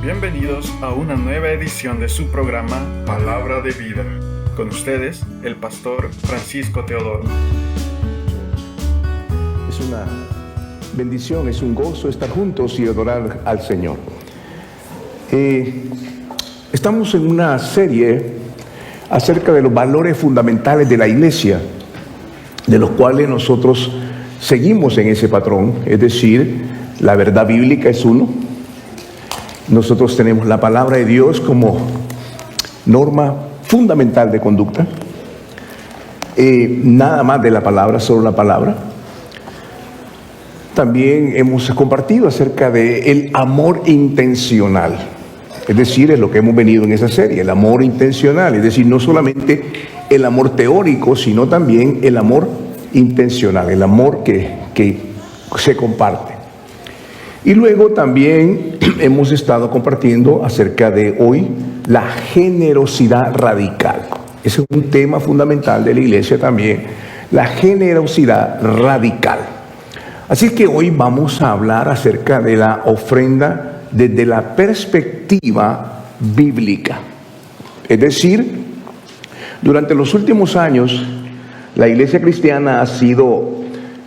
Bienvenidos a una nueva edición de su programa Palabra de Vida. Con ustedes, el pastor Francisco Teodoro. Es una bendición, es un gozo estar juntos y adorar al Señor. Estamos en una serie acerca de los valores fundamentales de la iglesia, de los cuales nosotros seguimos en ese patrón, es decir, la verdad bíblica es uno. Nosotros tenemos la palabra de Dios como norma fundamental de conducta. Nada más de la palabra, solo la palabra. También hemos compartido acerca del amor intencional. Es decir, es lo que hemos venido en esa serie, el amor intencional. Es decir, no solamente el amor teórico, sino también el amor intencional, el amor que se comparte. Y luego también hemos estado compartiendo acerca de hoy la generosidad radical. Ese es un tema fundamental de la iglesia también, la generosidad radical. Así que hoy vamos a hablar acerca de la ofrenda desde la perspectiva bíblica. Es decir, durante los últimos años, la iglesia cristiana ha sido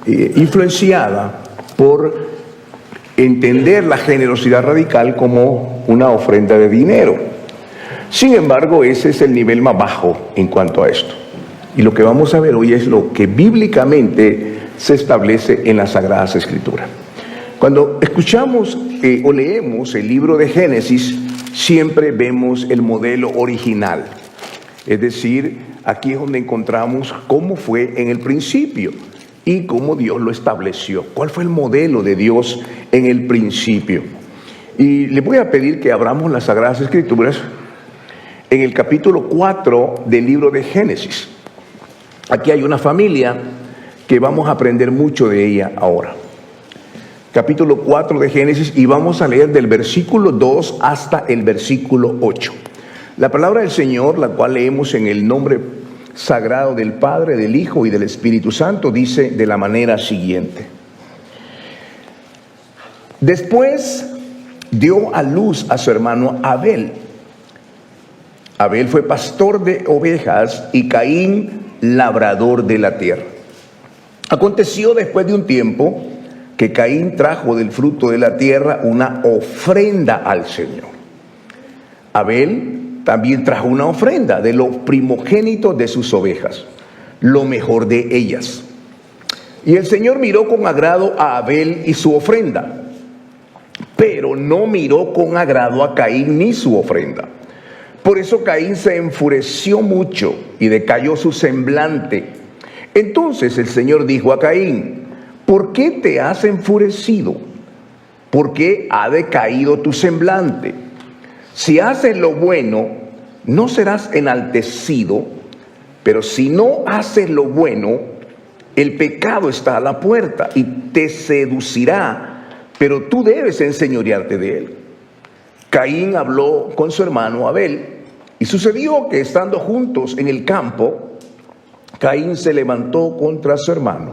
influenciada por entender la generosidad radical como una ofrenda de dinero. Sin embargo, ese es el nivel más bajo en cuanto a esto. Y lo que vamos a ver hoy es lo que bíblicamente se establece en las Sagradas Escrituras. Cuando escuchamos o leemos el libro de Génesis, siempre vemos el modelo original. Es decir, aquí es donde encontramos cómo fue en el principio y cómo Dios lo estableció. ¿Cuál fue el modelo de Dios en el principio? Y les voy a pedir que abramos las Sagradas Escrituras en el capítulo 4 del libro de Génesis. Aquí hay una familia que vamos a aprender mucho de ella ahora. Capítulo 4 de Génesis, y vamos a leer del versículo 2 hasta el versículo 8. La palabra del Señor, la cual leemos en el nombre sagrado del Padre, del Hijo y del Espíritu Santo, dice de la manera siguiente: después dio a luz a su hermano Abel. Abel fue pastor de ovejas y Caín labrador de la tierra. Aconteció después de un tiempo que Caín trajo del fruto de la tierra una ofrenda al Señor. Abel también trajo una ofrenda de los primogénitos de sus ovejas, lo mejor de ellas. Y el Señor miró con agrado a Abel y su ofrenda, pero no miró con agrado a Caín ni su ofrenda. Por eso Caín se enfureció mucho y decayó su semblante. Entonces el Señor dijo a Caín: ¿por qué te has enfurecido? ¿Por qué ha decaído tu semblante? Si haces lo bueno, no serás enaltecido, pero si no haces lo bueno, el pecado está a la puerta y te seducirá, pero tú debes enseñorearte de él. Caín habló con su hermano Abel, y sucedió que estando juntos en el campo, Caín se levantó contra su hermano,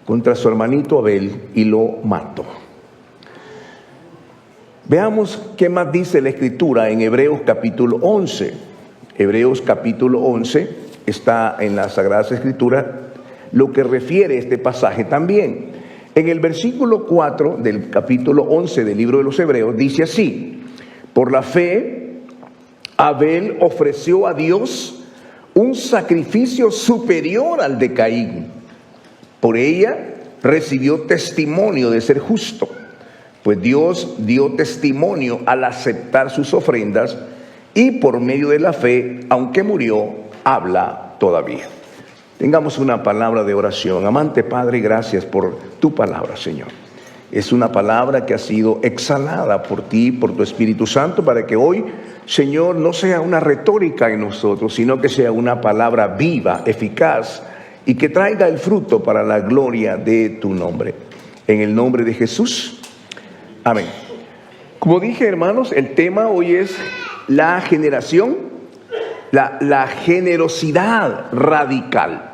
contra su hermanito Abel, y lo mató. Veamos qué más dice la Escritura en Hebreos capítulo 11. Hebreos capítulo 11 está en las Sagradas Escrituras, lo que refiere este pasaje también. En el versículo 4 del capítulo 11 del libro de los Hebreos dice así: por la fe, Abel ofreció a Dios un sacrificio superior al de Caín. Por ella recibió testimonio de ser justo, pues Dios dio testimonio al aceptar sus ofrendas, y por medio de la fe, aunque murió, habla todavía. Tengamos una palabra de oración. Amante Padre, gracias por tu palabra, Señor. Es una palabra que ha sido exhalada por ti, por tu Espíritu Santo, para que hoy, Señor, no sea una retórica en nosotros, sino que sea una palabra viva, eficaz, y que traiga el fruto para la gloria de tu nombre. En el nombre de Jesús. Amén. Como dije, hermanos, el tema hoy es la generosidad radical.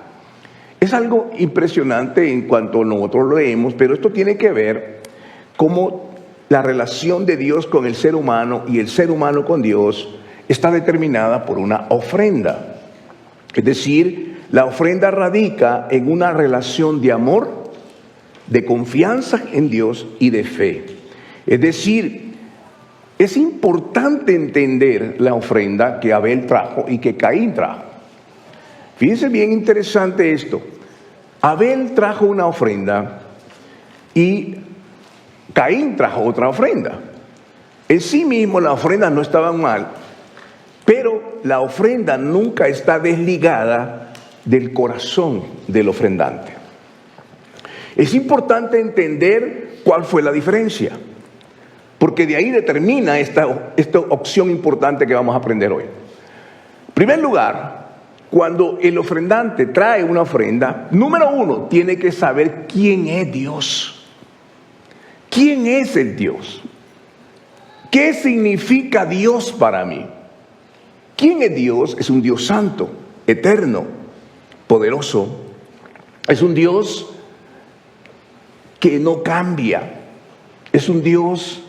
Es algo impresionante en cuanto nosotros lo leemos, pero esto tiene que ver cómo la relación de Dios con el ser humano y el ser humano con Dios está determinada por una ofrenda. Es decir, la ofrenda radica en una relación de amor, de confianza en Dios y de fe. Es decir, es importante entender la ofrenda que Abel trajo y que Caín trajo. Fíjense bien interesante esto. Abel trajo una ofrenda y Caín trajo otra ofrenda. En sí mismo las ofrendas no estaban mal, pero la ofrenda nunca está desligada del corazón del ofrendante. Es importante entender cuál fue la diferencia, porque de ahí determina esta opción importante que vamos a aprender hoy. En primer lugar, cuando el ofrendante trae una ofrenda, número uno, tiene que saber quién es Dios. ¿Quién es el Dios? ¿Qué significa Dios para mí? ¿Quién es Dios? Es un Dios santo, eterno, poderoso. Es un Dios que no cambia. Es un Dios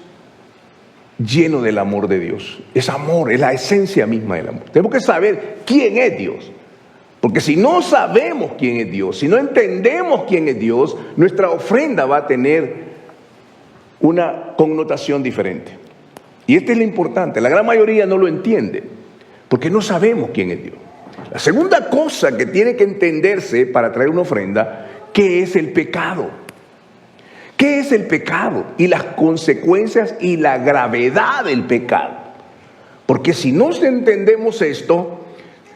lleno del amor de Dios. Es amor, es la esencia misma del amor. Tenemos que saber quién es Dios. Porque si no sabemos quién es Dios, si no entendemos quién es Dios, nuestra ofrenda va a tener una connotación diferente. Y esto es lo importante. La gran mayoría no lo entiende, porque no sabemos quién es Dios. La segunda cosa que tiene que entenderse para traer una ofrenda, ¿qué es el pecado? ¿Qué es el pecado? Y las consecuencias y la gravedad del pecado. Porque si no entendemos esto,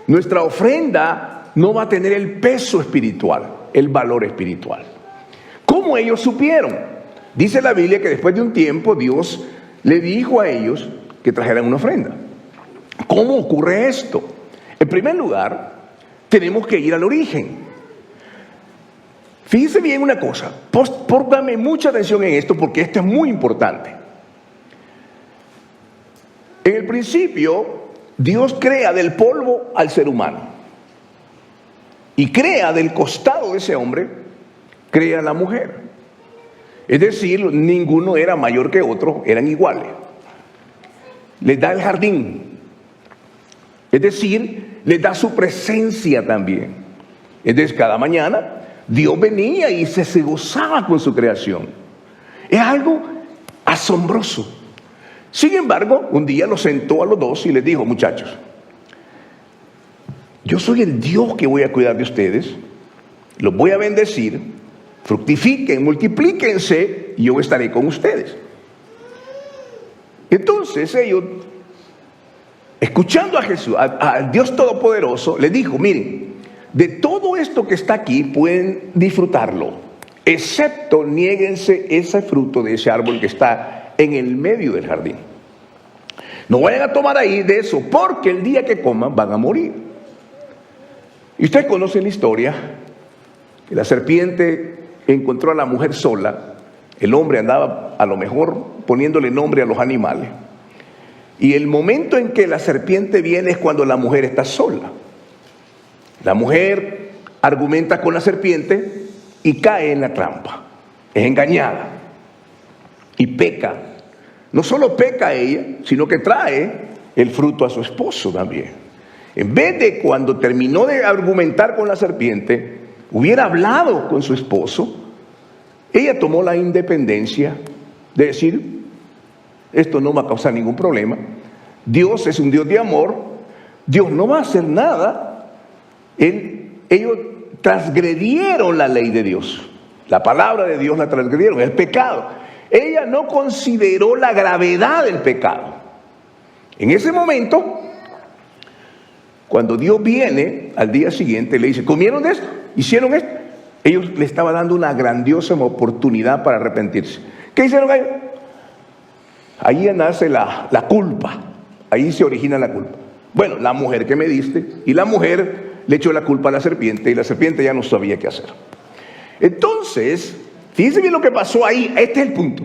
nuestra ofrenda no va a tener el peso espiritual, el valor espiritual. ¿Cómo ellos supieron? Dice la Biblia que después de un tiempo Dios le dijo a ellos que trajeran una ofrenda. ¿Cómo ocurre esto? En primer lugar, tenemos que ir al origen. Fíjense bien una cosa, póngame mucha atención en esto porque esto es muy importante. En el principio, Dios crea del polvo al ser humano y crea del costado de ese hombre, crea a la mujer. Es decir, ninguno era mayor que otro, eran iguales. Les da el jardín, es decir, les da su presencia también. Entonces cada mañana Dios venía y se gozaba con su creación. Es algo asombroso. Sin embargo, un día los sentó a los dos y les dijo: muchachos, yo soy el Dios que voy a cuidar de ustedes, los voy a bendecir, fructifiquen, multiplíquense y yo estaré con ustedes. Entonces ellos, escuchando a Jesús, a Dios Todopoderoso, les dijo: miren, de todo esto que está aquí pueden disfrutarlo, excepto niéguense ese fruto de ese árbol que está en el medio del jardín. No vayan a tomar ahí de eso, porque el día que coman van a morir. Y ustedes conocen la historia, que la serpiente encontró a la mujer sola, el hombre andaba a lo mejor poniéndole nombre a los animales, y el momento en que la serpiente viene es cuando la mujer está sola. La mujer argumenta con la serpiente y cae en la trampa, es engañada y peca. No solo peca ella, sino que trae el fruto a su esposo también. En vez de, cuando terminó de argumentar con la serpiente, hubiera hablado con su esposo, ella tomó la independencia de decir: esto no va a causar ningún problema, Dios es un Dios de amor, Dios no va a hacer nada. Ellos transgredieron la ley de Dios, la palabra de Dios la transgredieron, el pecado. Ella no consideró la gravedad del pecado. En ese momento, cuando Dios viene al día siguiente, le dice: ¿comieron de esto? ¿Hicieron esto? Ellos le estaban dando una grandiosa oportunidad para arrepentirse. ¿Qué hicieron ellos? Ahí nace la culpa, ahí se origina la culpa. Bueno, la mujer que me diste, y la mujer le echó la culpa a la serpiente y la serpiente ya no sabía qué hacer. Entonces, fíjense bien lo que pasó ahí. Este es el punto.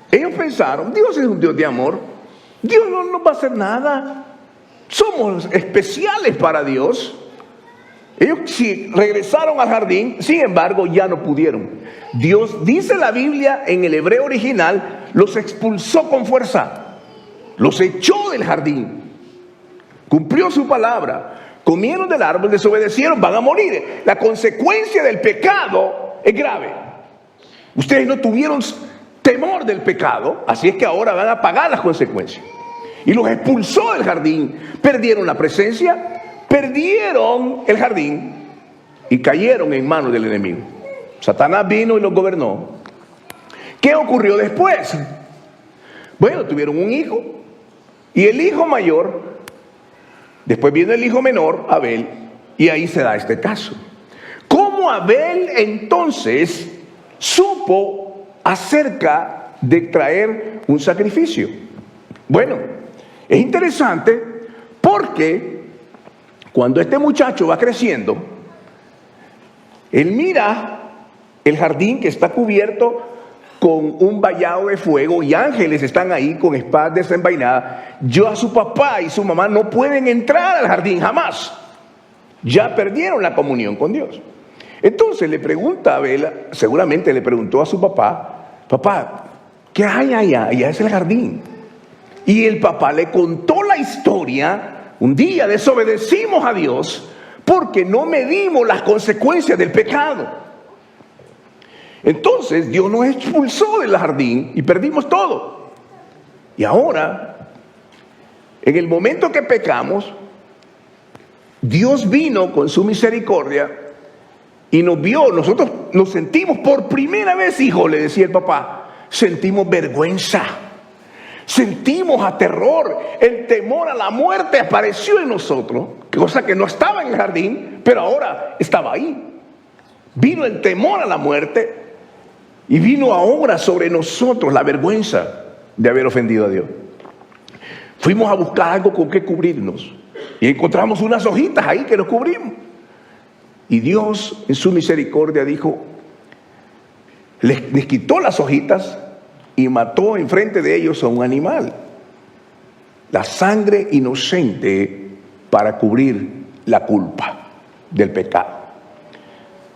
Ellos pensaron: Dios es un Dios de amor, Dios no nos va a hacer nada, somos especiales para Dios. Ellos sí regresaron al jardín, sin embargo ya no pudieron. Dios, dice la Biblia en el hebreo original, los expulsó con fuerza, los echó del jardín. Cumplió su palabra, comieron del árbol, desobedecieron, van a morir. La consecuencia del pecado es grave. Ustedes no tuvieron temor del pecado, así es que ahora van a pagar las consecuencias. Y los expulsó del jardín, perdieron la presencia, perdieron el jardín y cayeron en manos del enemigo. Satanás vino y los gobernó. ¿Qué ocurrió después? Bueno, tuvieron un hijo y el hijo mayor, después vino el hijo menor, Abel, y ahí se da este caso. ¿Cómo Abel entonces supo acerca de traer un sacrificio? Bueno, es interesante porque cuando este muchacho va creciendo, él mira el jardín que está cubierto con un vallado de fuego y ángeles están ahí con espadas desenvainadas. A su papá y su mamá no pueden entrar al jardín jamás. Ya perdieron la comunión con Dios. Entonces le pregunta a Abel, seguramente le preguntó a su papá, papá, ¿qué hay allá? Allá es el jardín. Y el papá le contó la historia. Un día desobedecimos a Dios porque no medimos las consecuencias del pecado. Entonces Dios nos expulsó del jardín y perdimos todo. Y ahora, en el momento que pecamos, Dios vino con su misericordia y nos vio. Nosotros nos sentimos por primera vez, hijo, le decía el papá, sentimos vergüenza. Sentimos terror, el temor a la muerte apareció en nosotros, cosa que no estaba en el jardín, pero ahora estaba ahí. Vino el temor a la muerte y vino ahora sobre nosotros la vergüenza de haber ofendido a Dios. Fuimos a buscar algo con que cubrirnos y encontramos unas hojitas ahí que nos cubrimos. Y Dios en su misericordia dijo, les quitó las hojitas y mató enfrente de ellos a un animal, la sangre inocente para cubrir la culpa del pecado.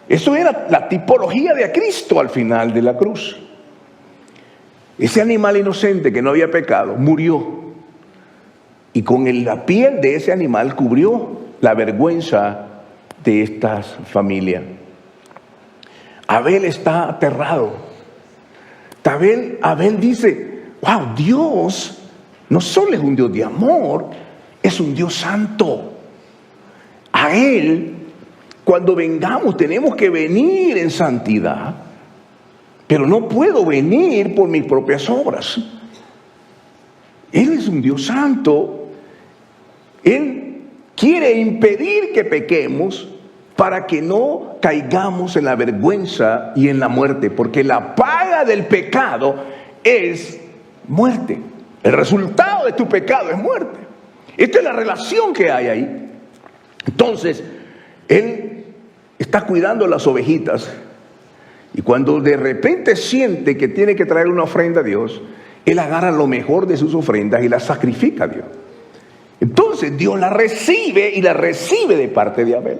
Eso era la tipología de Cristo al final de la cruz. Ese animal inocente que no había pecado murió y con la piel de ese animal cubrió la vergüenza de esta familia. Abel está aterrado. Abel dice, wow, Dios no solo es un Dios de amor, es un Dios santo. A Él, cuando vengamos, tenemos que venir en santidad, pero no puedo venir por mis propias obras. Él es un Dios santo. Él quiere impedir que pequemos para que no caigamos en la vergüenza y en la muerte, porque la paga del pecado es muerte. El resultado de tu pecado es muerte. Esta es la relación que hay ahí. Entonces, él está cuidando las ovejitas y cuando de repente siente que tiene que traer una ofrenda a Dios, él agarra lo mejor de sus ofrendas y las sacrifica a Dios. Entonces Dios la recibe y la recibe de parte de Abel.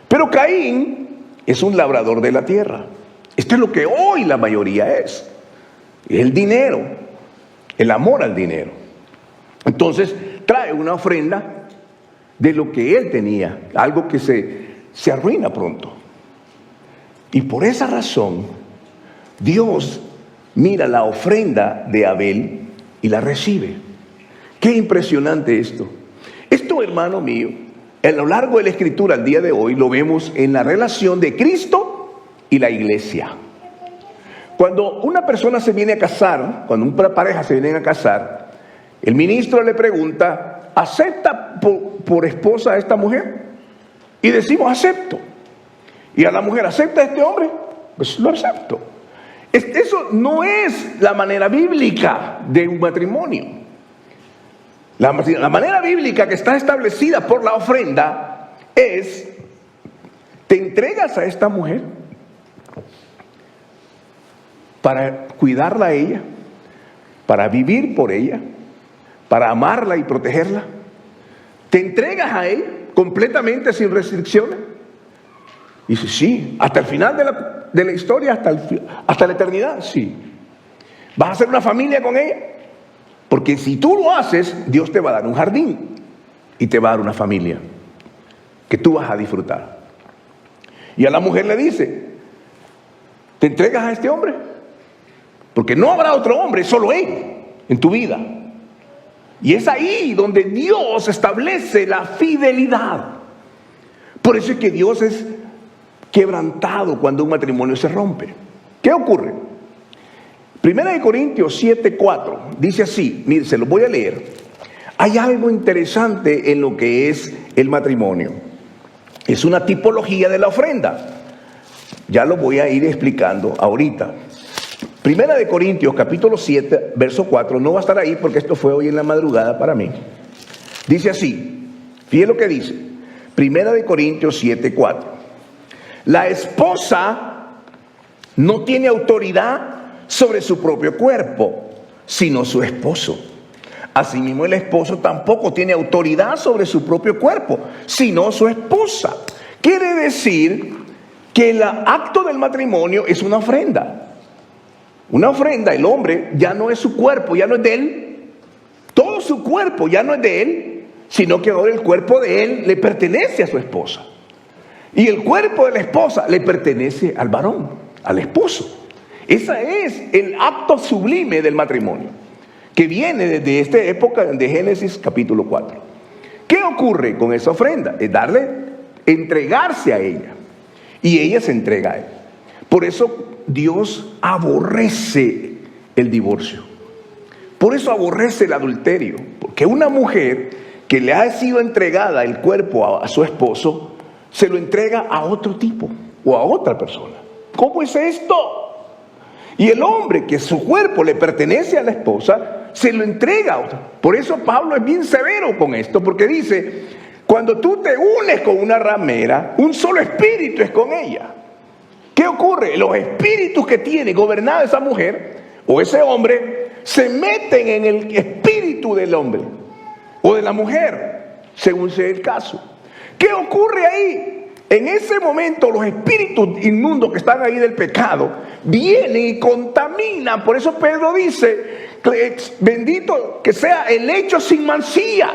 Pero Caín es un labrador de la tierra. Esto es lo que hoy la mayoría es. El dinero, el amor al dinero. Entonces trae una ofrenda de lo que él tenía, algo que se arruina pronto. Y por esa razón, Dios mira la ofrenda de Abel y la recibe. Qué impresionante esto. Esto, hermano mío, a lo largo de la Escritura, al día de hoy, lo vemos en la relación de Cristo y la iglesia. Cuando una persona se viene a casar, cuando una pareja se viene a casar, el ministro le pregunta, ¿acepta por esposa a esta mujer? Y decimos, acepto. Y a la mujer, ¿acepta a este hombre? Pues lo acepto. Eso no es la manera bíblica de un matrimonio. La manera bíblica que está establecida por la ofrenda es, te entregas a esta mujer para cuidarla a ella, para vivir por ella, para amarla y protegerla. Te entregas a él completamente sin restricciones. Dice, sí, hasta el final de la historia, hasta la eternidad, sí. ¿Vas a hacer una familia con ella? Porque si tú lo haces, Dios te va a dar un jardín y te va a dar una familia que tú vas a disfrutar. Y a la mujer le dice, ¿te entregas a este hombre? Porque no habrá otro hombre, solo él en tu vida. Y es ahí donde Dios establece la fidelidad. Por eso es que Dios es quebrantado cuando un matrimonio se rompe. ¿Qué ocurre? Primera de Corintios 7:4 dice así, mire, se lo voy a leer. Hay algo interesante en lo que es el matrimonio. Es una tipología de la ofrenda. Ya lo voy a ir explicando ahorita. Primera de Corintios capítulo 7, verso 4, no va a estar ahí porque esto fue hoy en la madrugada para mí. Dice así, fíjate lo que dice. Primera de Corintios 7, 4. La esposa no tiene autoridad sobre su propio cuerpo, sino su esposo. Asimismo, el esposo tampoco tiene autoridad sobre su propio cuerpo, sino su esposa. Quiere decir que el acto del matrimonio es una ofrenda. Una ofrenda, el hombre ya no es su cuerpo, ya no es de él. Todo su cuerpo ya no es de él, sino que ahora el cuerpo de él le pertenece a su esposa. Y el cuerpo de la esposa le pertenece al varón, al esposo. Ese es el acto sublime del matrimonio, que viene desde esta época de Génesis capítulo 4. ¿Qué ocurre con esa ofrenda? Es entregarse a ella. Y ella se entrega a él. Por eso Dios aborrece el divorcio. Por eso aborrece el adulterio. Porque una mujer que le ha sido entregada el cuerpo a su esposo, se lo entrega a otro tipo o a otra persona. ¿Cómo es esto? Y el hombre que su cuerpo le pertenece a la esposa, se lo entrega a otro. Por eso Pablo es bien severo con esto, porque dice, cuando tú te unes con una ramera, un solo espíritu es con ella. ¿Qué ocurre? Los espíritus que tiene gobernada esa mujer o ese hombre se meten en el espíritu del hombre o de la mujer, según sea el caso. ¿Qué ocurre ahí? En ese momento los espíritus inmundos que están ahí del pecado vienen y contaminan. Por eso Pedro dice, bendito que sea el lecho sin mancilla.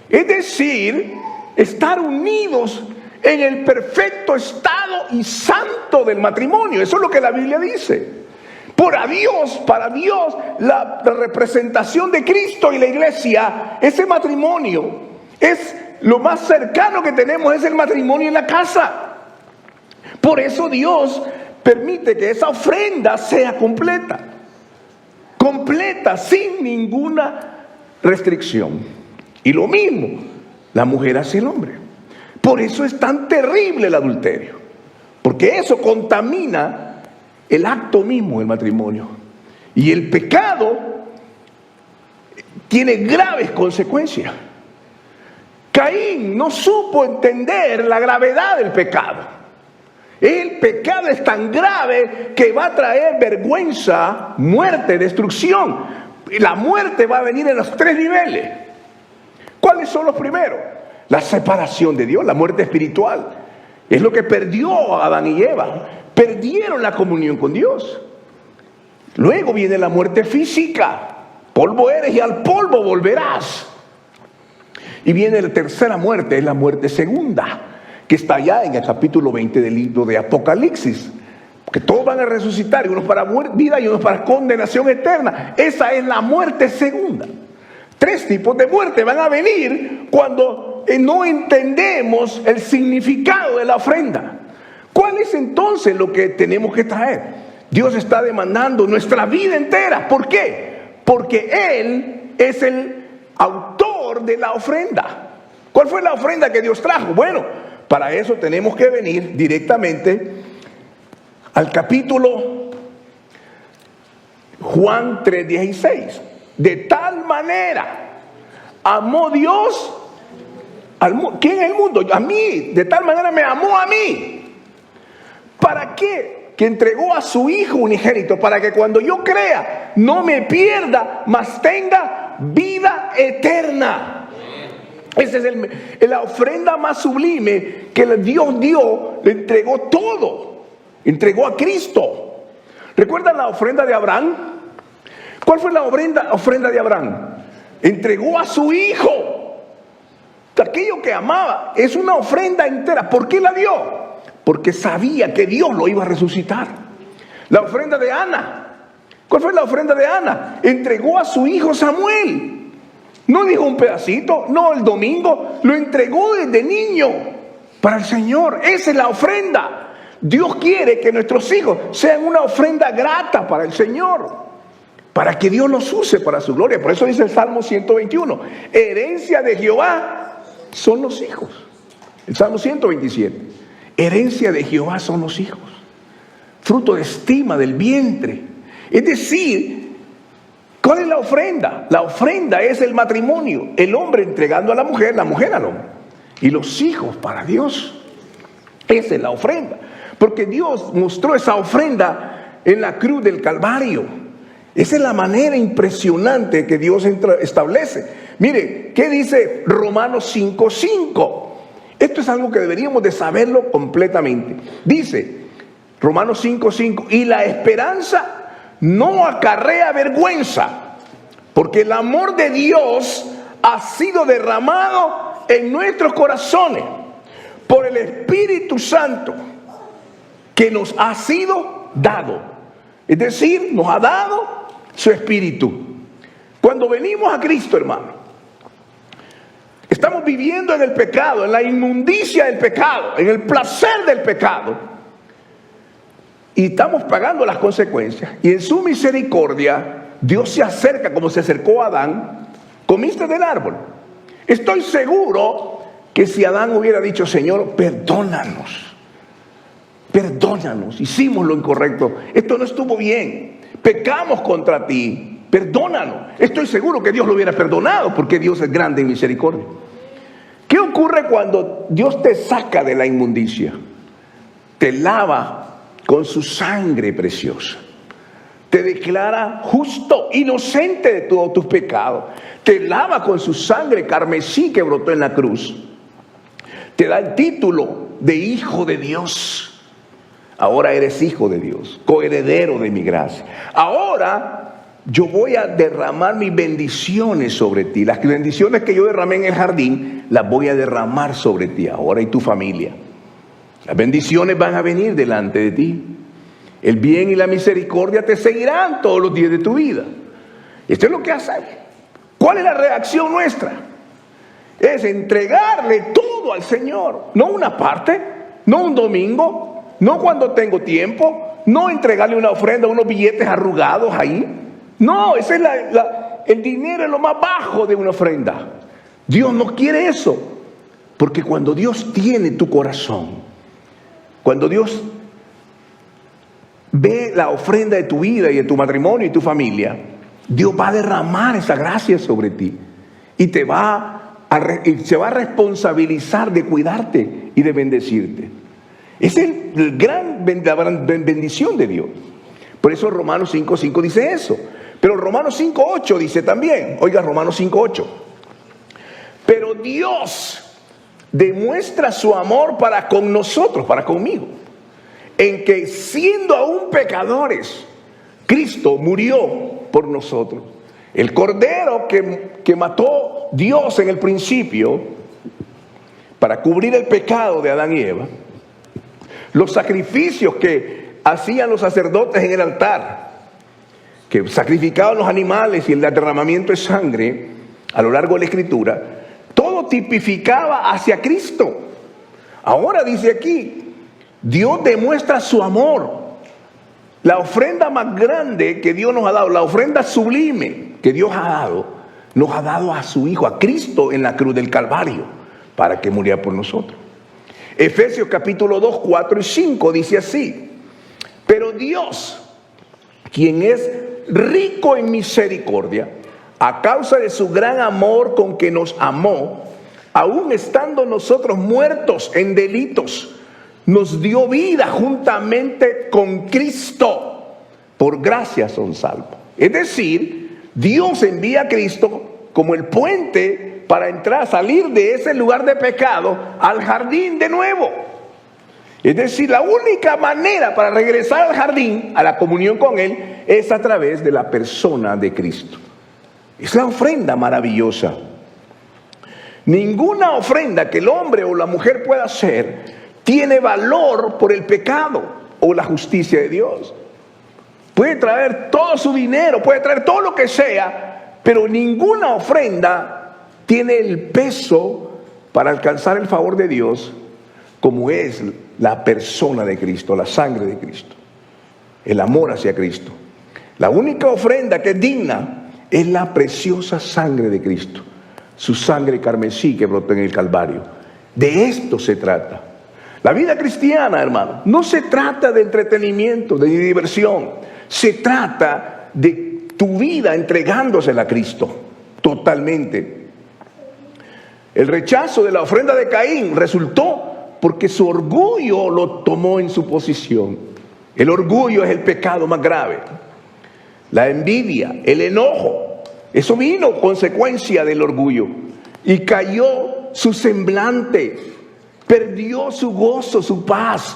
Es decir, estar unidos en el perfecto estado y santo del matrimonio. Eso es lo que la Biblia dice. Para Dios, la representación de Cristo y la iglesia, ese matrimonio es lo más cercano que tenemos, es el matrimonio en la casa. Por eso Dios permite que esa ofrenda sea completa, sin ninguna restricción. Y lo mismo, la mujer hacia el hombre. Por eso es tan terrible el adulterio, porque eso contamina el acto mismo del matrimonio. Y el pecado tiene graves consecuencias. Caín no supo entender la gravedad del pecado. El pecado es tan grave que va a traer vergüenza, muerte, destrucción. La muerte va a venir en los 3 niveles. ¿Cuáles son los primeros? La separación de Dios, la muerte espiritual. Es lo que perdió a Adán y Eva. Perdieron la comunión con Dios. Luego viene la muerte física. Polvo eres y al polvo volverás. Y viene la tercera muerte, es la muerte segunda, que está allá en el capítulo 20 del libro de Apocalipsis. Porque todos van a resucitar, y unos para vida y unos para condenación eterna. Esa es la muerte segunda. 3 tipos de muerte van a venir cuando no entendemos el significado de la ofrenda. ¿Cuál es entonces lo que tenemos que traer? Dios está demandando nuestra vida entera. ¿Por qué? Porque Él es el autor de la ofrenda. ¿Cuál fue la ofrenda que Dios trajo? Bueno, para eso tenemos que venir directamente al capítulo Juan 3:16. De tal manera amó Dios ¿quién es el mundo? A mí. De tal manera me amó a mí. ¿Para qué? Que entregó a su Hijo unigénito, para que cuando yo crea no me pierda, mas tenga vida eterna. Esa es la ofrenda más sublime que Dios dio, le entregó todo, entregó a Cristo. ¿Recuerdan la ofrenda de Abraham? ¿Cuál fue la ofrenda de Abraham? Entregó a su hijo, aquello que amaba. Es una ofrenda entera. ¿Por qué la dio? Porque sabía que Dios lo iba a resucitar. La ofrenda de Ana. ¿Cuál fue la ofrenda de Ana? Entregó a su hijo Samuel. No dijo un pedacito, no el domingo, lo entregó desde niño para el Señor. Esa es la ofrenda. Dios quiere que nuestros hijos sean una ofrenda grata para el Señor, para que Dios los use para su gloria. Por eso dice el Salmo 121, herencia de Jehová son los hijos. El Salmo 127, herencia de Jehová son los hijos, fruto de estima del vientre. Es decir, ¿cuál es la ofrenda? La ofrenda es el matrimonio, el hombre entregando a la mujer al hombre, y los hijos para Dios. Esa es la ofrenda, porque Dios mostró esa ofrenda en la cruz del Calvario. Esa es la manera impresionante que Dios establece. Mire, ¿qué dice Romanos 5:5? Esto es algo que deberíamos de saberlo completamente. Dice Romanos 5:5, y la esperanza no acarrea vergüenza, porque el amor de Dios ha sido derramado en nuestros corazones por el Espíritu Santo que nos ha sido dado. Es decir, nos ha dado su Espíritu. Cuando venimos a Cristo, hermano, estamos viviendo en el pecado, en la inmundicia del pecado, en el placer del pecado, y estamos pagando las consecuencias. Y en su misericordia Dios se acerca, como se acercó a Adán. ¿Comiste del árbol? Estoy seguro que si Adán hubiera dicho: Señor, perdónanos, hicimos lo incorrecto, esto no estuvo bien, pecamos contra ti, perdónanos, estoy seguro que Dios lo hubiera perdonado, porque Dios es grande en misericordia. ¿Qué ocurre cuando Dios te saca de la inmundicia? Te lava con su sangre preciosa, te declara justo, inocente de todos tus pecados, te lava con su sangre carmesí que brotó en la cruz, te da el título de hijo de Dios. Ahora eres hijo de Dios, coheredero de mi gracia. Ahora yo voy a derramar mis bendiciones sobre ti. Las bendiciones que yo derramé en el jardín, las voy a derramar sobre ti ahora y tu familia. Las bendiciones van a venir delante de ti. El bien y la misericordia te seguirán todos los días de tu vida. Esto es lo que hacemos. ¿Cuál es la reacción nuestra? Es entregarle todo al Señor. No una parte, no un domingo, no cuando tengo tiempo, no entregarle una ofrenda, unos billetes arrugados ahí. No, ese es el dinero es lo más bajo de una ofrenda. Dios no quiere eso, porque cuando Dios tiene tu corazón, cuando Dios ve la ofrenda de tu vida y de tu matrimonio y tu familia, Dios va a derramar esa gracia sobre ti y se va a responsabilizar de cuidarte y de bendecirte. Esa es la gran bendición de Dios. Por eso Romanos 5:5 dice eso. Pero Romanos 5:8 dice también, oiga, Romanos 5:8, pero Dios demuestra su amor para con nosotros, para conmigo, en que siendo aún pecadores, Cristo murió por nosotros. El cordero que mató Dios en el principio para cubrir el pecado de Adán y Eva, los sacrificios que hacían los sacerdotes en el altar, que sacrificaban los animales y el derramamiento de sangre a lo largo de la Escritura, todo tipificaba hacia Cristo. Ahora dice aquí, Dios demuestra su amor. La ofrenda más grande que Dios nos ha dado, la ofrenda sublime que Dios ha dado, nos ha dado a su Hijo, a Cristo en la cruz del Calvario, para que muriera por nosotros. Efesios capítulo 2, 4 y 5 dice así: pero Dios, quien es rico en misericordia, a causa de su gran amor con que nos amó, aun estando nosotros muertos en delitos, nos dio vida juntamente con Cristo. Por gracia son salvos. Es decir, Dios envía a Cristo como el puente para entrar, salir de ese lugar de pecado al jardín de nuevo. Es decir, la única manera para regresar al jardín, a la comunión con Él, es a través de la persona de Cristo. Es la ofrenda maravillosa. Ninguna ofrenda que el hombre o la mujer pueda hacer tiene valor por el pecado o la justicia de Dios. Puede traer todo su dinero, puede traer todo lo que sea, pero ninguna ofrenda tiene el peso para alcanzar el favor de Dios como es la persona de Cristo, la sangre de Cristo, el amor hacia Cristo. La única ofrenda que es digna es la preciosa sangre de Cristo, su sangre carmesí que brotó en el Calvario. De esto se trata. La vida cristiana, hermano, no se trata de entretenimiento, de diversión. Se trata de tu vida entregándosela a Cristo totalmente. El rechazo de la ofrenda de Caín resultó porque su orgullo lo tomó en su posición. El orgullo es el pecado más grave. La envidia, el enojo, eso vino consecuencia del orgullo. Y cayó su semblante, perdió su gozo, su paz.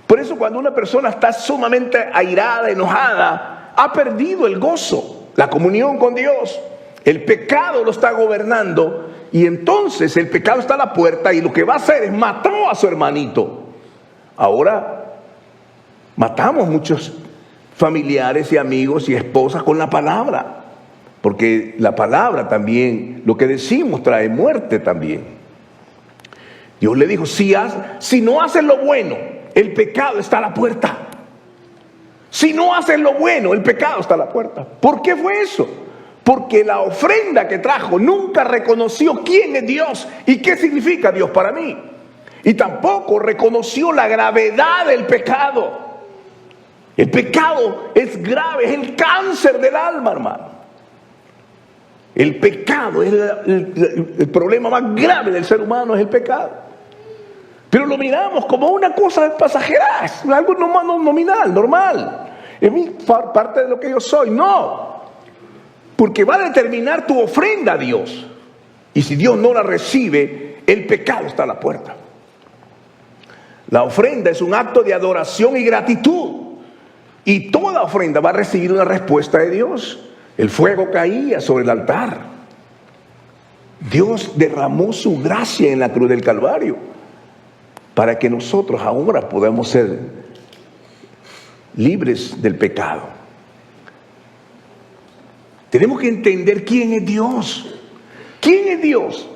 Por eso cuando una persona está sumamente airada, enojada, ha perdido el gozo, la comunión con Dios. El pecado lo está gobernando y entonces el pecado está a la puerta y lo que va a hacer es matar a su hermanito. Ahora matamos muchos familiares y amigos y esposas con la palabra, porque la palabra también, lo que decimos trae muerte también. Dios le dijo, si no haces lo bueno, el pecado está a la puerta. Si no haces lo bueno, el pecado está a la puerta. ¿Por qué fue eso? Porque la ofrenda que trajo nunca reconoció quién es Dios y qué significa Dios para mí. Y tampoco reconoció la gravedad del pecado. El pecado es grave, es el cáncer del alma, hermano. El pecado es el problema más grave del ser humano, es el pecado. Pero lo miramos como una cosa pasajera, es algo nominal, normal. Es parte de lo que yo soy. No, porque va a determinar tu ofrenda a Dios. Y si Dios no la recibe, el pecado está a la puerta. La ofrenda es un acto de adoración y gratitud. Y toda ofrenda va a recibir una respuesta de Dios. El fuego caía sobre el altar. Dios derramó su gracia en la cruz del Calvario para que nosotros ahora podamos ser libres del pecado. Tenemos que entender quién es Dios. ¿Quién es Dios?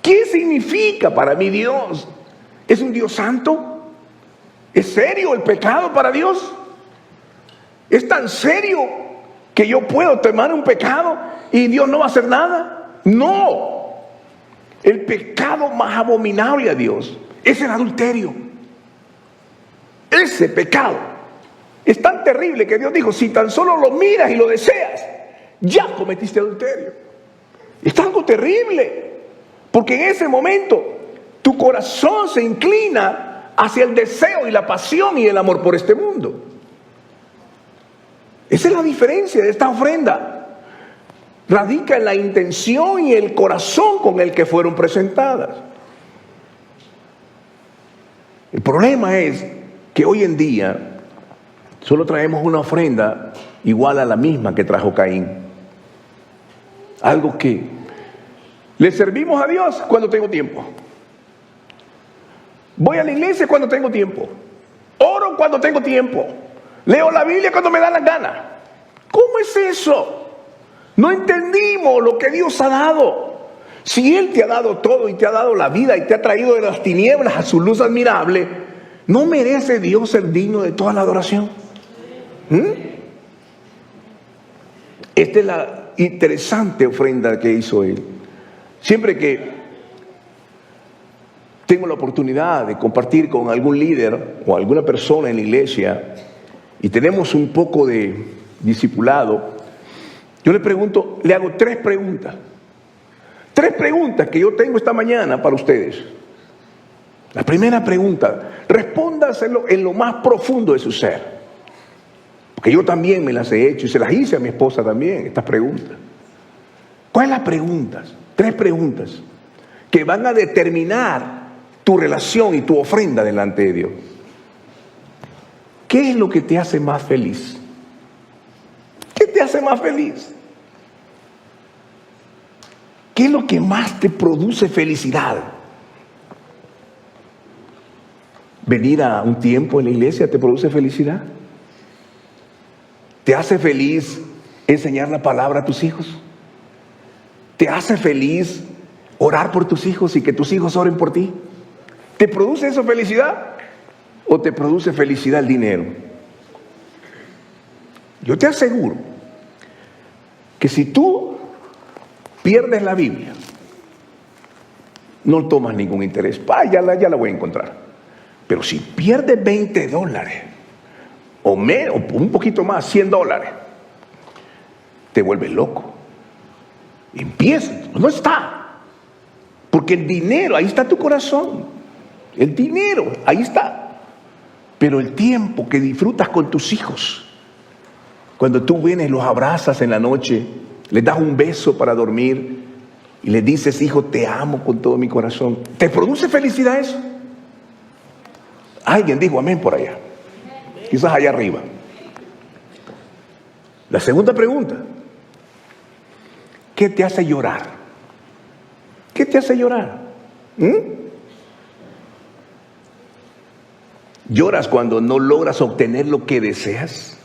¿Qué significa para mí Dios? ¿Es un Dios santo? ¿Es serio el pecado para Dios? ¿Es tan serio que yo puedo tomar un pecado y Dios no va a hacer nada? No. El pecado más abominable a Dios es el adulterio. Ese pecado es tan terrible que Dios dijo, si tan solo lo miras y lo deseas, ya cometiste adulterio. Es algo terrible, porque en ese momento tu corazón se inclina hacia el deseo y la pasión y el amor por este mundo. Esa es la diferencia de esta ofrenda. Radica en la intención y el corazón con el que fueron presentadas. El problema es que hoy en día solo traemos una ofrenda igual a la misma que trajo Caín. Algo que le servimos a Dios cuando tengo tiempo. Voy a la iglesia cuando tengo tiempo. Oro cuando tengo tiempo. Leo la Biblia cuando me da la gana. ¿Cómo es eso? No entendimos lo que Dios ha dado. Si Él te ha dado todo y te ha dado la vida y te ha traído de las tinieblas a su luz admirable, ¿no merece Dios ser digno de toda la adoración? Esta es la interesante ofrenda que hizo Él. Siempre que tengo la oportunidad de compartir con algún líder o alguna persona en la iglesia y tenemos un poco de discipulado, yo le pregunto, le hago tres preguntas que yo tengo esta mañana para ustedes. La primera pregunta, respóndaselo en lo más profundo de su ser, porque yo también me las he hecho y se las hice a mi esposa también, estas preguntas. ¿Cuál es la pregunta? 3 preguntas que van a determinar tu relación y tu ofrenda delante de Dios. ¿Qué es lo que te hace más feliz? ¿Qué te hace más feliz? ¿Qué es lo que más te produce felicidad? ¿Venir a un tiempo en la iglesia te produce felicidad? ¿Te hace feliz enseñar la palabra a tus hijos? ¿Te hace feliz orar por tus hijos y que tus hijos oren por ti? ¿Te produce eso felicidad? ¿O te produce felicidad el dinero? Yo te aseguro que si tú pierdes la Biblia, no tomas ningún interés. Ya la voy a encontrar. Pero si pierdes $20 o menos, un poquito más, $100, te vuelves loco. Empieza, no está. Porque el dinero, ahí está tu corazón. El dinero, ahí está. Pero el tiempo que disfrutas con tus hijos, cuando tú vienes, los abrazas en la noche, les das un beso para dormir y les dices, hijo, te amo con todo mi corazón, ¿te produce felicidad eso? Alguien dijo amén por allá, quizás allá arriba. La segunda pregunta: ¿qué te hace llorar? ¿Qué te hace llorar? ¿Lloras cuando no logras obtener lo que deseas?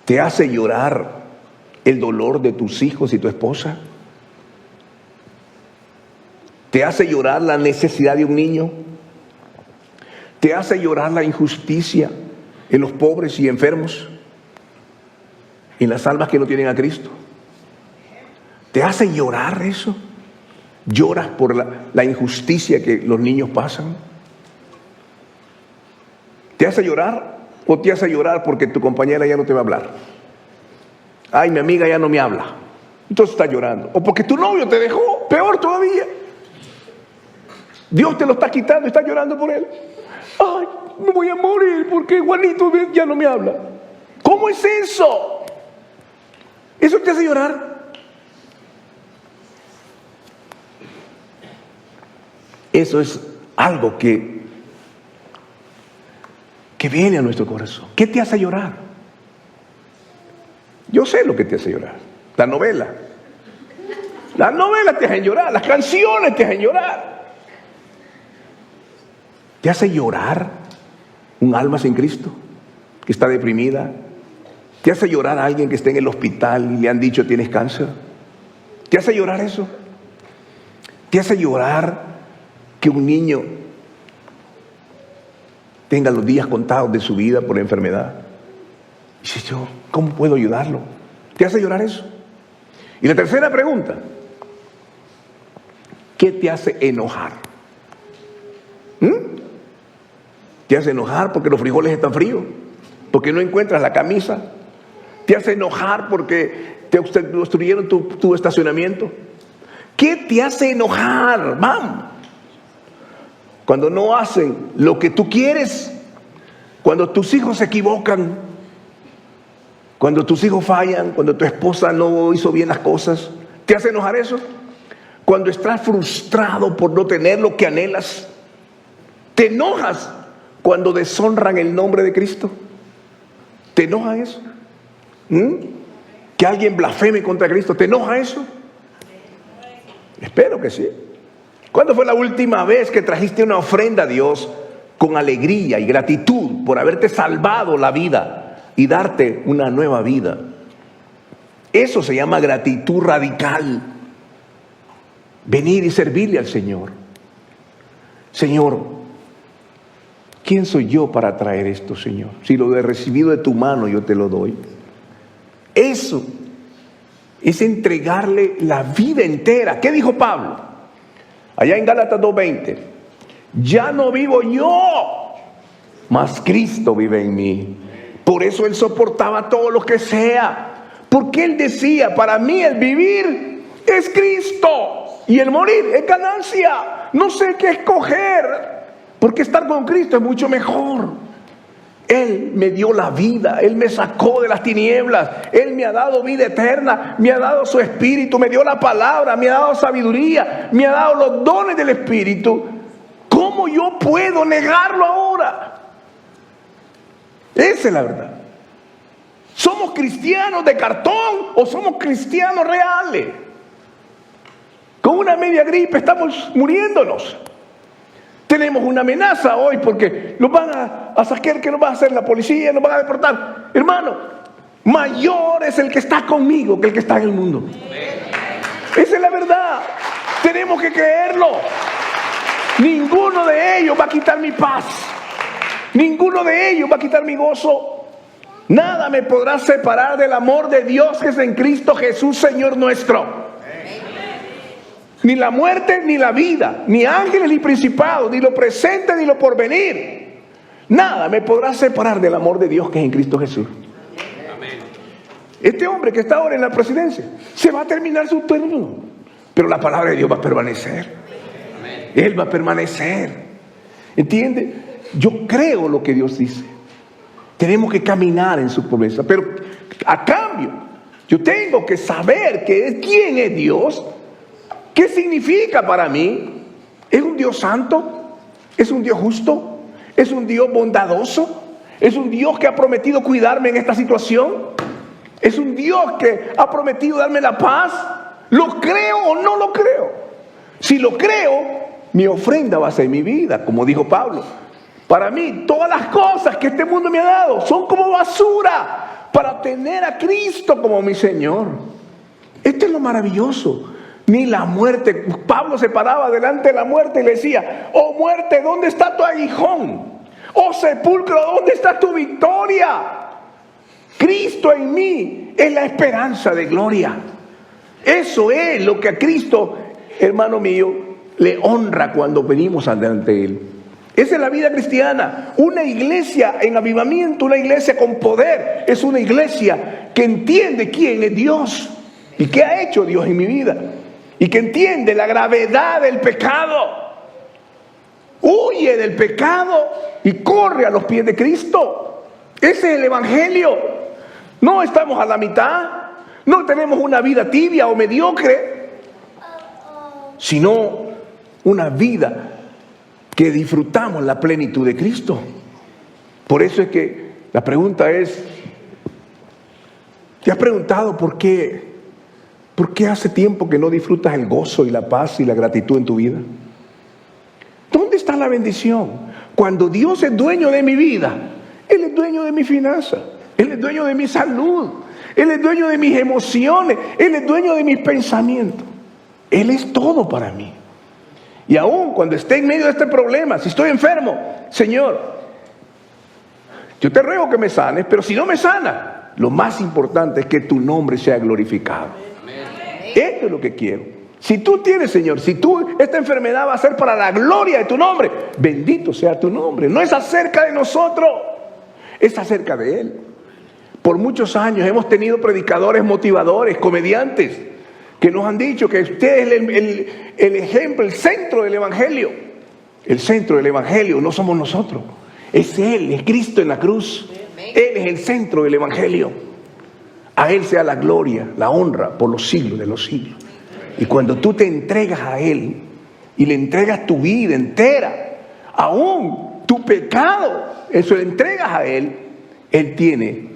¿Te hace llorar el dolor de tus hijos y tu esposa? ¿Te hace llorar la necesidad de un niño? ¿Te hace llorar la injusticia en los pobres y enfermos? ¿En las almas que no tienen a Cristo? ¿Te hace llorar eso? ¿Lloras por la injusticia que los niños pasan? ¿Te hace llorar? ¿O te hace llorar porque tu compañera ya no te va a hablar? Ay, mi amiga ya no me habla. Entonces está llorando. O porque tu novio te dejó, peor todavía. Dios te lo está quitando y estás llorando por él. Ay, me voy a morir porque Juanito ya no me habla. ¿Cómo es eso? ¿Eso te hace llorar? Eso es algo que viene a nuestro corazón. ¿Qué te hace llorar? Yo sé lo que te hace llorar. La novela. Las novelas te hacen llorar. Las canciones te hacen llorar. ¿Te hace llorar un alma sin Cristo que está deprimida? ¿Te hace llorar a alguien que está en el hospital y le han dicho tienes cáncer? ¿Te hace llorar eso? ¿Te hace llorar que un niño tenga los días contados de su vida por la enfermedad? Y dices yo, ¿cómo puedo ayudarlo? ¿Te hace llorar eso? Y la tercera pregunta: ¿qué te hace enojar? ¿Te hace enojar porque los frijoles están fríos? ¿Porque no encuentras la camisa? ¿Te hace enojar porque te obstruyeron tu estacionamiento? ¿Qué te hace enojar? Vamos. Cuando no hacen lo que tú quieres, cuando tus hijos se equivocan, cuando tus hijos fallan, cuando tu esposa no hizo bien las cosas, ¿te hace enojar eso? Cuando estás frustrado por no tener lo que anhelas, ¿te enojas cuando deshonran el nombre de Cristo? ¿Te enoja eso? ¿Que alguien blasfeme contra Cristo? ¿Te enoja eso? Espero que sí. ¿Cuándo fue la última vez que trajiste una ofrenda a Dios con alegría y gratitud por haberte salvado la vida y darte una nueva vida? Eso se llama gratitud radical. Venir y servirle al Señor. Señor, ¿quién soy yo para traer esto, Señor? Si lo he recibido de tu mano, yo te lo doy. Eso es entregarle la vida entera. ¿Qué dijo Pablo? Allá en Gálatas 2:20. Ya no vivo yo, mas Cristo vive en mí. Por eso él soportaba todo lo que sea. Porque él decía, para mí el vivir es Cristo y el morir es ganancia. No sé qué escoger, porque estar con Cristo es mucho mejor. Él me dio la vida, Él me sacó de las tinieblas, Él me ha dado vida eterna, me ha dado su Espíritu, me dio la palabra, me ha dado sabiduría, me ha dado los dones del Espíritu. ¿Cómo yo puedo negarlo ahora? Esa es la verdad. ¿Somos cristianos de cartón o somos cristianos reales? Con una media gripe estamos muriéndonos. Tenemos una amenaza hoy porque nos van a saquear, que nos va a hacer la policía, nos van a deportar. Hermano, mayor es el que está conmigo que el que está en el mundo. Esa es la verdad. Tenemos que creerlo. Ninguno de ellos va a quitar mi paz. Ninguno de ellos va a quitar mi gozo. Nada me podrá separar del amor de Dios que es en Cristo Jesús, Señor nuestro. Ni la muerte ni la vida, ni ángeles ni principados, ni lo presente ni lo porvenir. Nada me podrá separar del amor de Dios que es en Cristo Jesús. Este hombre que está ahora en la presidencia, se va a terminar su término, pero la palabra de Dios va a permanecer. Él va a permanecer. ¿Entiende? Yo creo lo que Dios dice. Tenemos que caminar en su promesa, pero a cambio, yo tengo que saber quién es Dios. ¿Qué significa para mí? ¿Es un Dios santo? ¿Es un Dios justo? ¿Es un Dios bondadoso? ¿Es un Dios que ha prometido cuidarme en esta situación? ¿Es un Dios que ha prometido darme la paz? ¿Lo creo o no lo creo? Si lo creo, mi ofrenda va a ser mi vida, como dijo Pablo. Para mí, todas las cosas que este mundo me ha dado son como basura para tener a Cristo como mi Señor. Esto es lo maravilloso. Ni la muerte. Pablo se paraba delante de la muerte y le decía: oh muerte, ¿dónde está tu aguijón? Oh sepulcro, ¿dónde está tu victoria? Cristo en mí es la esperanza de gloria. Eso es lo que a Cristo, hermano mío, le honra cuando venimos ante Él. Esa es la vida cristiana. Una iglesia en avivamiento, una iglesia con poder, es una iglesia que entiende quién es Dios y qué ha hecho Dios en mi vida. Y que entiende la gravedad del pecado. Huye del pecado y corre a los pies de Cristo. Ese es el evangelio. No estamos a la mitad. No tenemos una vida tibia o mediocre, sino una vida que disfrutamos la plenitud de Cristo. Por eso es que la pregunta es: ¿te has preguntado por qué hace tiempo que no disfrutas el gozo y la paz y la gratitud en tu vida? ¿Dónde está la bendición? Cuando Dios es dueño de mi vida, Él es dueño de mi finanza, Él es dueño de mi salud, Él es dueño de mis emociones, Él es dueño de mis pensamientos. Él es todo para mí. Y aún cuando esté en medio de este problema, si estoy enfermo, Señor, yo te ruego que me sanes, pero si no me sana, lo más importante es que tu nombre sea glorificado. Esto es lo que quiero. Si tú tienes, Señor, si esta enfermedad va a ser para la gloria de tu nombre, bendito sea tu nombre. No es acerca de nosotros, es acerca de Él. Por muchos años hemos tenido predicadores motivadores, comediantes, que nos han dicho que usted es el ejemplo, el centro del evangelio. El centro del evangelio no somos nosotros, es Él, es Cristo en la cruz. Él es el centro del evangelio. A Él sea la gloria, la honra por los siglos de los siglos. Y cuando tú te entregas a Él y le entregas tu vida entera, aún tu pecado, eso le entregas a Él, Él tiene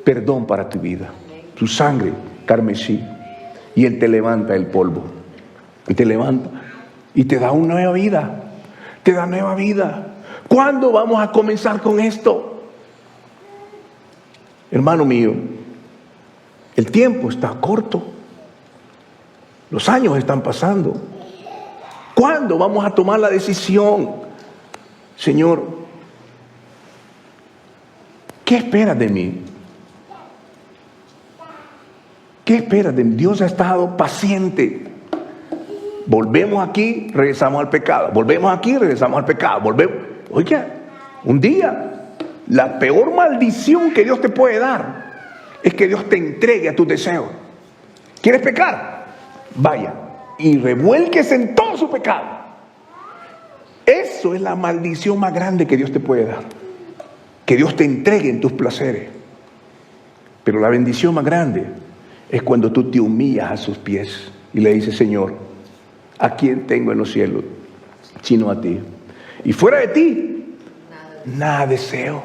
perdón para tu vida. Su sangre carmesí, y Él te levanta el polvo, y te levanta y te da una nueva vida, te da nueva vida. ¿Cuándo vamos a comenzar con esto? Hermano mío, el tiempo está corto, los años están pasando. ¿Cuándo vamos a tomar la decisión? Señor, ¿qué esperas de mí? ¿Qué esperas de mí? Dios ha estado paciente. Volvemos aquí, regresamos al pecado. Volvemos aquí, regresamos al pecado. Oiga, un día, la peor maldición que Dios te puede dar es que Dios te entregue a tus deseos. ¿Quieres pecar? Vaya y revuélquese en todo su pecado. Eso es la maldición más grande que Dios te puede dar. que Dios te entregue en tus placeres. Pero la bendición más grande es cuando tú te humillas a sus pies y le dices: Señor, ¿a quién tengo en los cielos sino a ti? Y fuera de ti, nada deseo.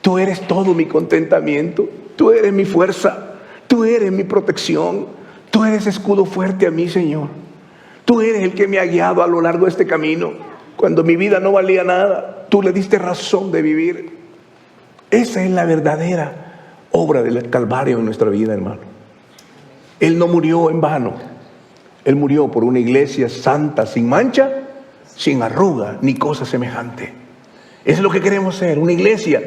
Tú eres todo mi contentamiento. Tú eres mi fuerza. Tú eres mi protección. Tú eres escudo fuerte a mí, Señor. Tú eres el que me ha guiado a lo largo de este camino. Cuando mi vida no valía nada, tú le diste razón de vivir. Esa es la verdadera obra del Calvario en nuestra vida, hermano. Él no murió en vano. Él murió por una iglesia santa, sin mancha, sin arruga, ni cosa semejante. Eso es lo que queremos ser, una iglesia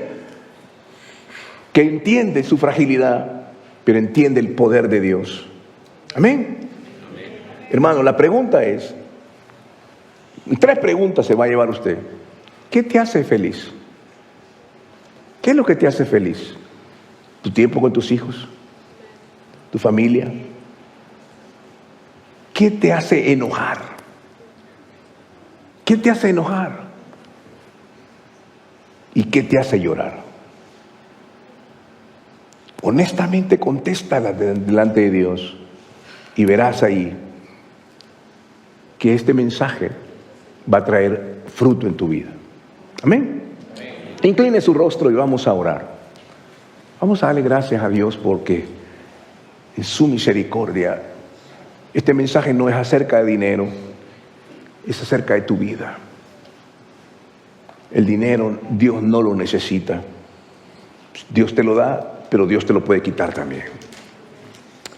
que entiende su fragilidad, pero entiende el poder de Dios. Amén. Hermano, la pregunta es, 3 preguntas se va a llevar usted. ¿Qué te hace feliz? ¿Qué es lo que te hace feliz? ¿Tu tiempo con tus hijos? ¿Tu familia? ¿Qué te hace enojar? ¿Qué te hace enojar? ¿Y qué te hace llorar? Honestamente contéstala delante de Dios y verás ahí que este mensaje va a traer fruto en tu vida. Amén. Incline su rostro y vamos a orar. Vamos a darle gracias a Dios porque en su misericordia este mensaje no es acerca de dinero, es acerca de tu vida. El dinero Dios no lo necesita. Dios te lo da, pero Dios te lo puede quitar también.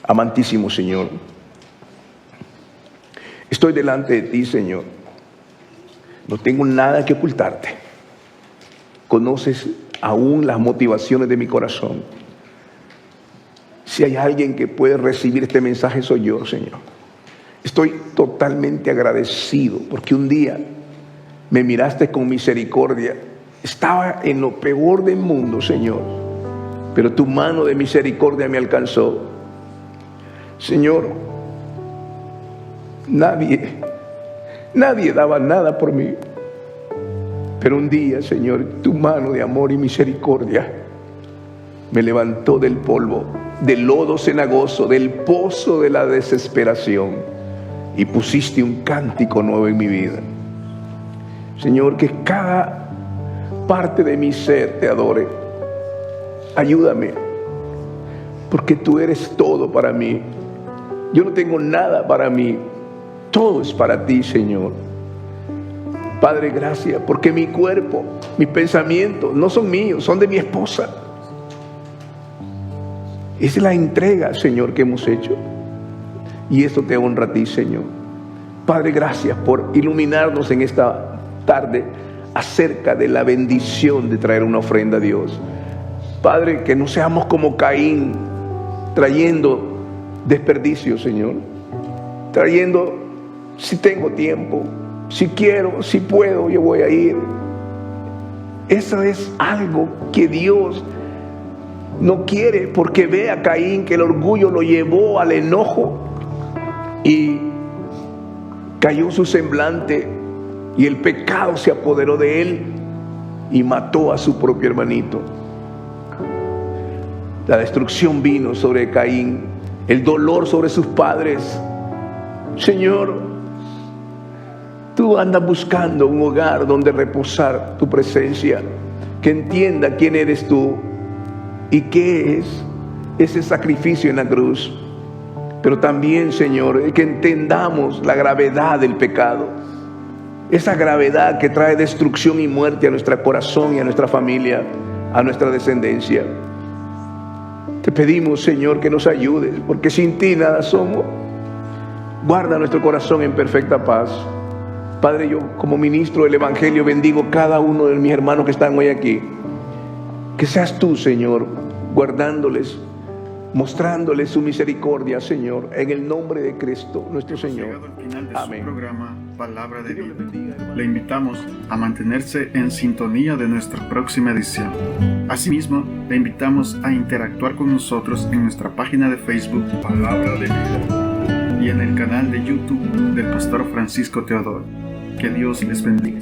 Amantísimo Señor, estoy delante de ti, Señor. No tengo nada que ocultarte. Conoces aún las motivaciones de mi corazón. Si hay alguien que puede recibir este mensaje, soy yo, Señor. Estoy totalmente agradecido porque un día me miraste con misericordia. Estaba en lo peor del mundo, Señor, pero tu mano de misericordia me alcanzó. Señor, nadie daba nada por mí, pero un día, Señor, tu mano de amor y misericordia me levantó del polvo, del lodo cenagoso, del pozo de la desesperación, y pusiste un cántico nuevo en mi vida. Señor, que cada parte de mi ser te adore. Ayúdame, porque tú eres todo para mí. Yo no tengo nada para mí, todo es para ti, Señor. Padre, gracias, porque mi cuerpo, mis pensamientos no son míos, son de mi esposa. Es la entrega, Señor, que hemos hecho, y esto te honra a ti, Señor. Padre, gracias por iluminarnos en esta tarde acerca de la bendición de traer una ofrenda a Dios. Padre, que no seamos como Caín, trayendo desperdicio, Señor, trayendo, si tengo tiempo, si quiero, si puedo, yo voy a ir. Eso es algo que Dios no quiere, porque ve a Caín que el orgullo lo llevó al enojo y cayó su semblante y el pecado se apoderó de él y mató a su propio hermanito. La destrucción vino sobre Caín, el dolor sobre sus padres. Señor, tú andas buscando un hogar donde reposar tu presencia, que entienda quién eres tú y qué es ese sacrificio en la cruz. Pero también, Señor, que entendamos la gravedad del pecado, esa gravedad que trae destrucción y muerte a nuestro corazón y a nuestra familia, a nuestra descendencia. Te pedimos, Señor, que nos ayudes, porque sin ti nada somos. Guarda nuestro corazón en perfecta paz. Padre, yo como ministro del Evangelio bendigo cada uno de mis hermanos que están hoy aquí. Que seas tú, Señor, guardándoles, mostrándoles su misericordia, Señor, en el nombre de Cristo, nuestro Señor. Llegado al final de Amén. su programa Palabra de Vida. Le invitamos a mantenerse en sintonía de nuestra próxima edición. Asimismo, le invitamos a interactuar con nosotros en nuestra página de Facebook Palabra de Vida y en el canal de YouTube del Pastor Francisco Teodoro. Que Dios les bendiga.